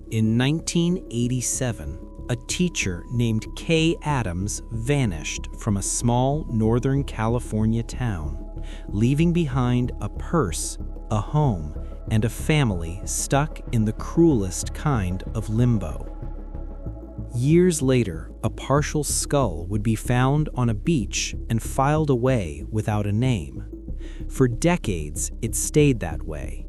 In 1987, a teacher named Kay Adams vanished from a small Northern California town, leaving behind a purse, a home, and a family stuck in the cruelest kind of limbo. Years later, a partial skull would be found on a beach and filed away without a name. For decades, it stayed that way,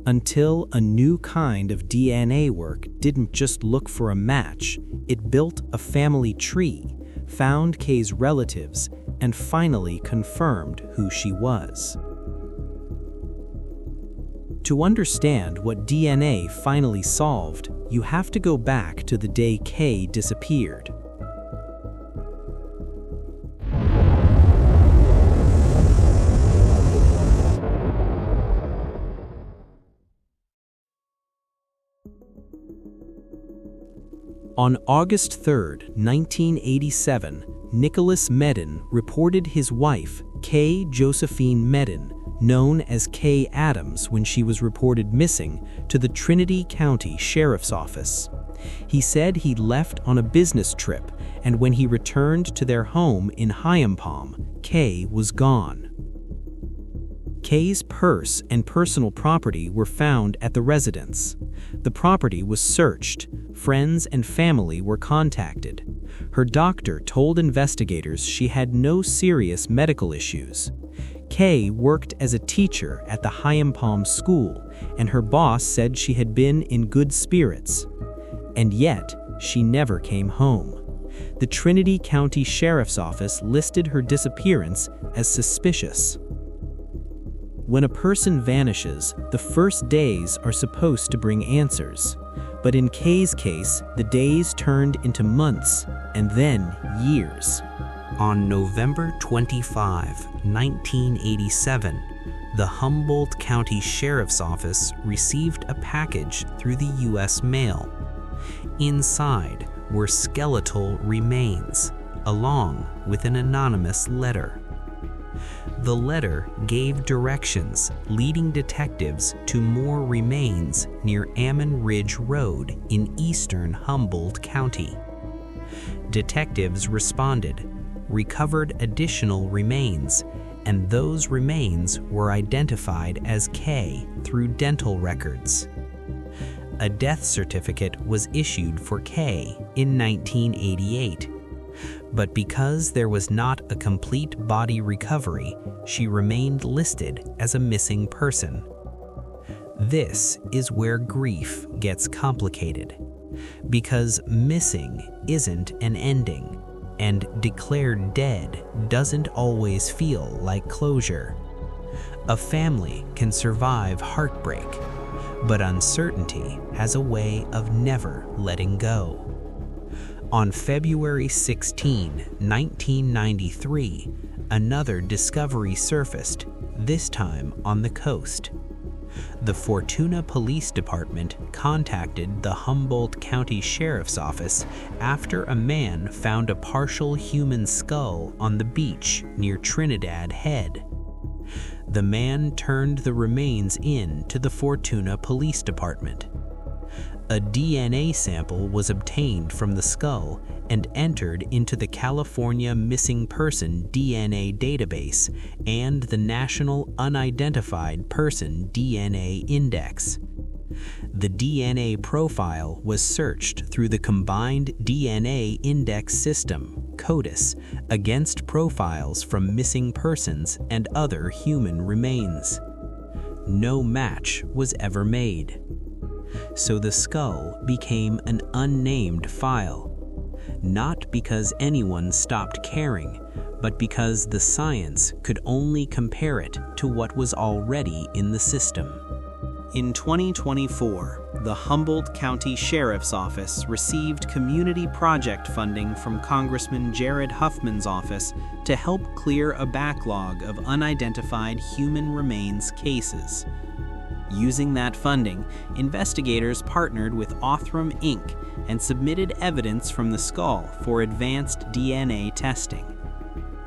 until a new kind of DNA work didn't just look for a match, it built a family tree, found Kay's relatives, and finally confirmed who she was. To understand what DNA finally solved, you have to go back to the day Kay disappeared. On August 3, 1987, Nicholas Medin reported his wife, Kay Josephine Medin, known as Kay Adams when she was reported missing, to the Trinity County Sheriff's Office. He said he left on a business trip, and when he returned to their home in Hyampom, Kay was gone. Kay's purse and personal property were found at the residence. The property was searched. Friends and family were contacted. Her doctor told investigators she had no serious medical issues. Kay worked as a teacher at the Hyampom school, and her boss said she had been in good spirits. And yet, she never came home. The Trinity County Sheriff's Office listed her disappearance as suspicious. When a person vanishes, the first days are supposed to bring answers. But in Kay's case, the days turned into months, and then years. On November 25, 1987, the Humboldt County Sheriff's Office received a package through the U.S. mail. Inside were skeletal remains, along with an anonymous letter. The letter gave directions leading detectives to more remains near Ammon Ridge Road in eastern Humboldt County. Detectives responded, recovered additional remains, and those remains were identified as Kay through dental records. A death certificate was issued for Kay in 1988. But because there was not a complete body recovery, she remained listed as a missing person. This is where grief gets complicated, because missing isn't an ending, and declared dead doesn't always feel like closure. A family can survive heartbreak, but uncertainty has a way of never letting go. On February 16, 1993, another discovery surfaced, this time on the coast. The Fortuna Police Department contacted the Humboldt County Sheriff's Office after a man found a partial human skull on the beach near Trinidad Head. The man turned the remains in to the Fortuna Police Department. A DNA sample was obtained from the skull and entered into the California Missing Person DNA database and the National Unidentified Person DNA Index. The DNA profile was searched through the Combined DNA Index System, CODIS, against profiles from missing persons and other human remains. No match was ever made. So the skull became an unnamed file, not because anyone stopped caring, but because the science could only compare it to what was already in the system. In 2024, the Humboldt County Sheriff's Office received community project funding from Congressman Jared Huffman's office to help clear a backlog of unidentified human remains cases. Using that funding, investigators partnered with Othram Inc. and submitted evidence from the skull for advanced DNA testing.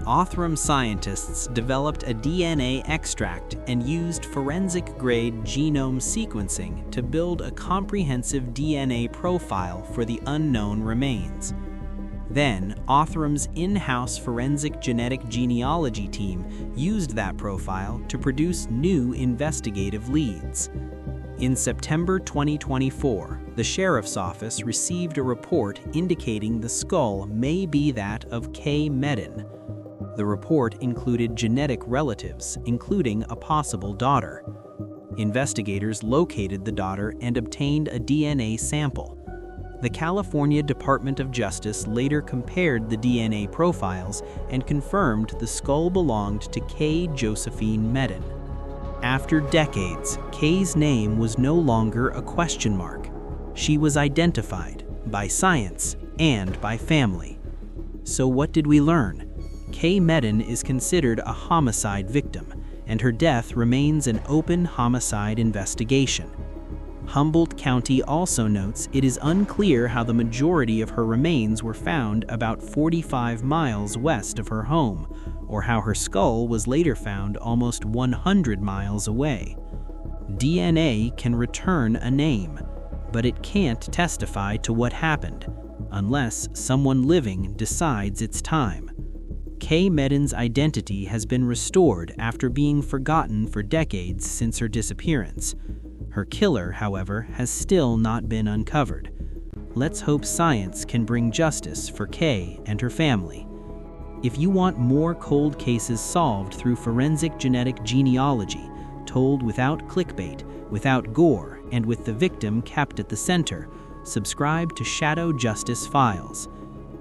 Othram scientists developed a DNA extract and used forensic-grade genome sequencing to build a comprehensive DNA profile for the unknown remains. Then, Othram's in-house forensic genetic genealogy team used that profile to produce new investigative leads. In September 2024, the Sheriff's Office received a report indicating the skull may be that of Kay Medin. The report included genetic relatives, including a possible daughter. Investigators located the daughter and obtained a DNA sample. The California Department of Justice later compared the DNA profiles and confirmed the skull belonged to Kay Josephine Medin. After decades, Kay's name was no longer a question mark. She was identified by science and by family. So what did we learn? Kay Medin is considered a homicide victim, and her death remains an open homicide investigation. Humboldt County also notes it is unclear how the majority of her remains were found about 45 miles west of her home, or how her skull was later found almost 100 miles away. DNA can return a name, but it can't testify to what happened, unless someone living decides it's time. Kay Medin's identity has been restored after being forgotten for decades since her disappearance. Her killer, however, has still not been uncovered. Let's hope science can bring justice for Kay and her family. If you want more cold cases solved through forensic genetic genealogy, told without clickbait, without gore, and with the victim kept at the center, subscribe to Shadow Justice Files.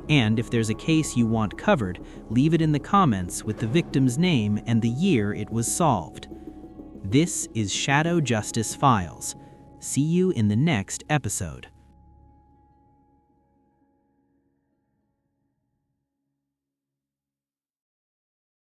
And if there's a case you want covered, leave it in the comments with the victim's name and the year it was solved. This is Shadow Justice Files. See you in the next episode.